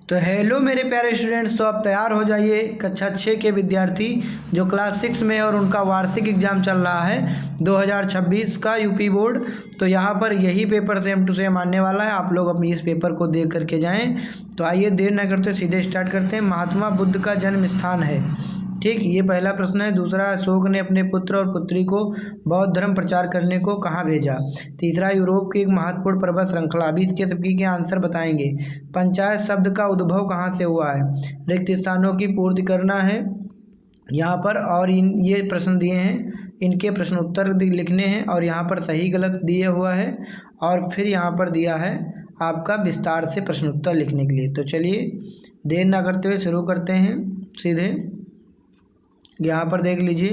तो हेलो मेरे प्यारे स्टूडेंट्स, तो आप तैयार हो जाइए कक्षा 6 के विद्यार्थी जो क्लास 6 में और उनका वार्षिक एग्ज़ाम चल रहा है 2026 का यूपी बोर्ड। तो यहाँ पर यही पेपर सेम टू सेम आने वाला है, आप लोग अपनी इस पेपर को देख करके जाएं। तो आइए देर न करते सीधे स्टार्ट करते हैं। महात्मा बुद्ध का जन्म स्थान है, ठीक, ये पहला प्रश्न है। दूसरा, अशोक ने अपने पुत्र और पुत्री को बौद्ध धर्म प्रचार करने को कहाँ भेजा। तीसरा, यूरोप की एक महत्वपूर्ण पर्वत श्रृंखला। अभी इसके सबकी के आंसर बताएंगे। पंचायत शब्द का उद्भव कहाँ से हुआ है। रिक्त स्थानों की पूर्ति करना है यहाँ पर, और ये प्रश्न दिए हैं, इनके प्रश्न उत्तर लिखने हैं और यहाँ पर सही गलत दिया हुआ है, और फिर यहाँ पर दिया है आपका विस्तार से प्रश्न उत्तर लिखने के लिए। तो चलिए देर ना करते हुए शुरू करते हैं सीधे। यहाँ पर देख लीजिए,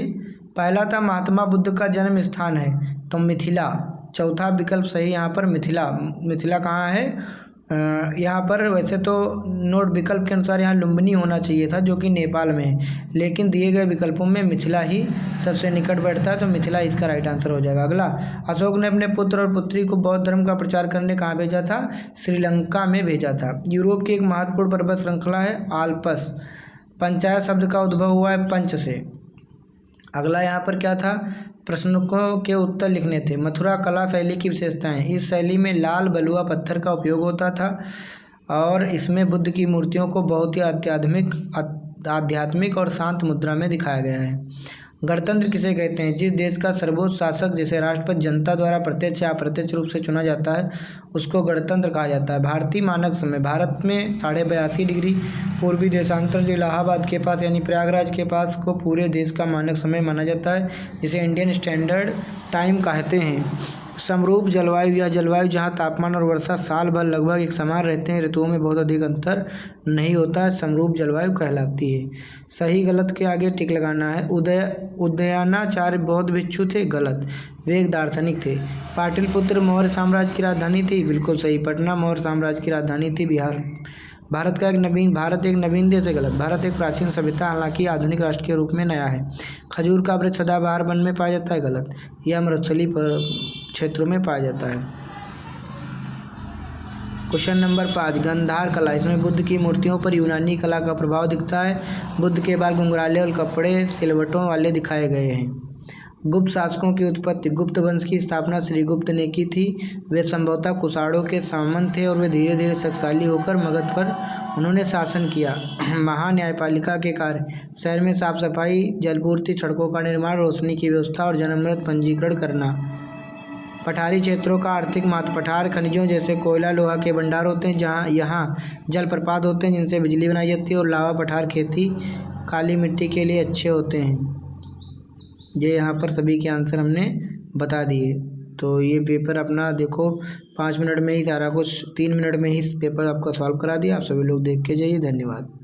पहला था महात्मा बुद्ध का जन्म स्थान है तो मिथिला, चौथा विकल्प सही यहाँ पर मिथिला। मिथिला कहाँ है यहाँ पर, वैसे तो नोट विकल्प के अनुसार यहाँ लुम्बिनी होना चाहिए था जो कि नेपाल में है, लेकिन दिए गए विकल्पों में मिथिला ही सबसे निकट बैठता है, तो मिथिला इसका राइट आंसर हो जाएगा। अगला, अशोक ने अपने पुत्र और पुत्री को बौद्ध धर्म का प्रचार करने कहाँ भेजा था। श्रीलंका में भेजा था। यूरोप की एक महत्वपूर्ण पर्वत श्रृंखला है आल्प्स। पंचायत शब्द का उद्भव हुआ है पंच से। अगला यहाँ पर क्या था, प्रश्नों के उत्तर लिखने थे। मथुरा कला शैली की विशेषताएं। इस शैली में लाल बलुआ पत्थर का उपयोग होता था और इसमें बुद्ध की मूर्तियों को बहुत ही आध्यात्मिक और शांत मुद्रा में दिखाया गया है। गणतंत्र किसे कहते हैं। जिस देश का सर्वोच्च शासक जिसे राष्ट्रपति जनता द्वारा प्रत्यक्ष या अप्रत्यक्ष रूप से चुना जाता है उसको गणतंत्र कहा जाता है। भारतीय मानक समय। भारत में 82.5 डिग्री पूर्वी देशांतर जो इलाहाबाद के पास यानी प्रयागराज के पास को पूरे देश का मानक समय माना जाता है, जिसे इंडियन स्टैंडर्ड टाइम कहते हैं। समरूप जलवायु या जलवायु जहाँ तापमान और वर्षा साल भर लगभग एक समान रहते हैं, ऋतुओं में बहुत अधिक अंतर नहीं होता है, समरूप जलवायु कहलाती है। सही गलत के आगे टिक लगाना है। उदयनाचार्य बौद्ध भिक्षु थे, गलत, वे एक दार्शनिक थे। पाटलिपुत्र मौर्य साम्राज्य की राजधानी थी, बिल्कुल सही, पटना मौर्य साम्राज्य की राजधानी थी। बिहार। भारत एक नवीन देश है, गलत। भारत एक प्राचीन सभ्यता हालांकि आधुनिक राष्ट्र के रूप में नया है। खजूर का वृक्ष सदाबहार वन में पाया जाता है, गलत, यह मरुस्थलीय क्षेत्रों में पाया जाता है। क्वेश्चन नंबर 5, गंधार कला। इसमें बुद्ध की मूर्तियों पर यूनानी कला का प्रभाव दिखता है। बुद्ध के बाल घुंघराले और कपड़े सिलवटों वाले दिखाए गए हैं। गुप्त शासकों की उत्पत्ति। गुप्त वंश की स्थापना श्रीगुप्त ने की थी। वे संभवतः कुषाणों के सामंत थे और वे धीरे धीरे शक्तिशाली होकर मगध पर उन्होंने शासन किया। महान्यायपालिका के कार्य। शहर में साफ सफाई, जलपूर्ति, सड़कों का निर्माण, रोशनी की व्यवस्था और जन्ममृत पंजीकरण करना। पठारी क्षेत्रों का आर्थिक महत्व। पठार खनिजों जैसे कोयला लोहा के भंडार होते हैं, जहाँ यहाँ जलप्रपात होते हैं जिनसे बिजली बनाई जाती है, और लावा पठार खेती काली मिट्टी के लिए अच्छे होते हैं। ये यहाँ पर सभी के आंसर हमने बता दिए। तो ये पेपर अपना देखो 5 मिनट में ही सारा कुछ, 3 मिनट में ही पेपर आपका सॉल्व करा दिया। आप सभी लोग देख के जाइए। धन्यवाद।